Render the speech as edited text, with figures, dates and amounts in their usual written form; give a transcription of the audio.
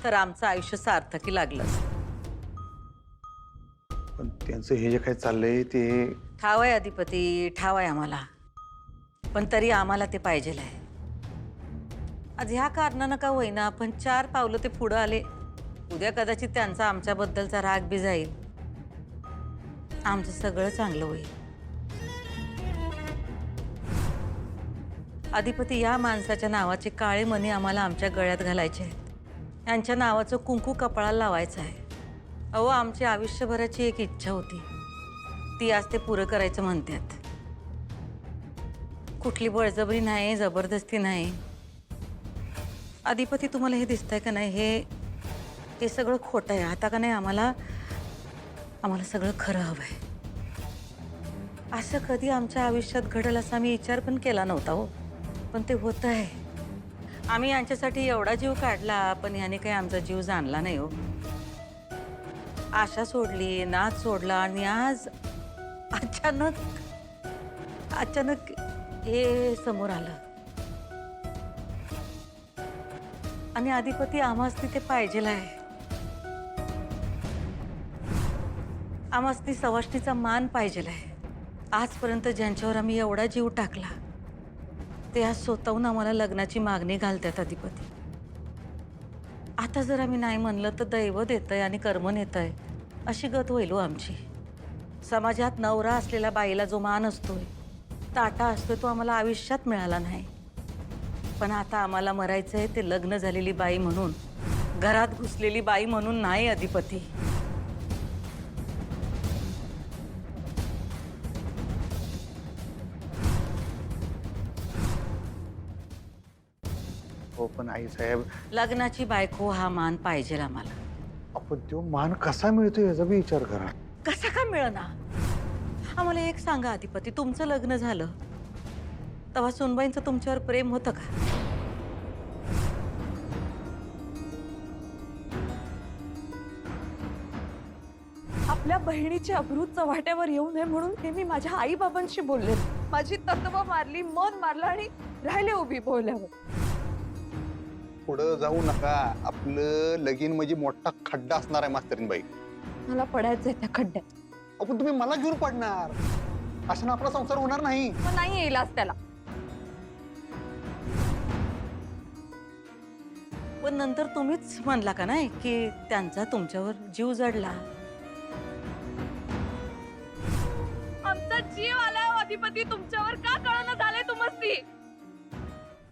तर आमचं आयुष्य सार्थकी लागलं असतं. पण त्यांचं हे जे काही चाललंय ते ठाव आहे अधिपती, ठाव आहे आम्हाला. पण तरी आम्हाला ते पाहिजेल आहे. आज ह्या कारणानं का होईना आपण 4 पावलं ते पुढं आले. उद्या कदाचित त्यांचा आमच्याबद्दलचा राग बी जाईल. आमचं सगळं चांगलं होईल. अधिपती, या माणसाच्या नावाचे काळे मणी आम्हाला आमच्या गळ्यात घालायचे आहेत. यांच्या नावाचं कुंकू कपाळाला लावायचं आहे. अहो, आमची आयुष्यभराची एक इच्छा होती. ती आज ते पुरं करायचं म्हणतात. कुठली बळजबरी नाही, जबरदस्ती नाही. अधिपती, तुम्हाला हे दिसतंय का नाही? हे सगळं खोटं आहे. आता का नाही आम्हाला सगळं खरं हवंय. असं कधी आमच्या आयुष्यात घडेल असा आम्ही विचार पण केला नव्हता हो. पण ते होत आहे. आम्ही यांच्यासाठी एवढा जीव काढला, पण ह्याने काही आमचा जीव जाणला नाही हो. आशा सोडली, नाद सोडला आणि आज अचानक हे समोर आलं. आणि अधिपती, आम्हास तिथे पाहिजेल आहे. आम्हास ती सवाष्णीचा मान पाहिजेल आहे. आजपर्यंत ज्यांच्यावर आम्ही एवढा जीव टाकला, ते आज स्वतःहून आम्हाला लग्नाची मागणी घालतात अधिपती. आता जर आम्ही नाही म्हणलं तर दैव देतंय आणि कर्म नेतंय अशी गत होईल हो आमची. समाजात नवरा असलेल्या बाईला जो मान असतोय, ताटा असतोय, तो आम्हाला आयुष्यात मिळाला नाही. पण आता आम्हाला मरायचंय ते लग्न झालेली बाई म्हणून, घरात घुसलेली बाई म्हणून नाही अधिपती. हो, पण आई साहेब, लग्नाची बायको हा मान पाहिजे आम्हाला. आपण तो मान कसा मिळतो याचा बी विचार करा. कसा का मिळना? आम्हाला एक सांगा अधिपती, तुमचं लग्न झालं तेव्हा सुनबाईंचं तुमच्यावर प्रेम होतं का? आपल्या बहिणीची अब्रू चव्हाट्यावर येऊ नये म्हणून हे मी माझ्या आई बाबांशी बोलले. माझी तत्व मारली, मन मारलं आणि राहिले उभी बोलल्यावर. पुढं जाऊ नका. आपलं लगीन म्हणजे मोठा खड्डा असणार आहे मास्तरीनबाई. मला पडायचंय त्या खड्ड्यात. आपण तुम्ही मला घेऊन पडणार, अशानं आपला संसार होणार नाही. मग नाही येईल आज त्याला. पण नंतर तुम्हीच म्हणला का नाही की त्यांचा तुमच्यावर जीव जडला. आमचा जीव आलाय अधिपती तुमच्यावर, का कळना झालंय तुम्हाला?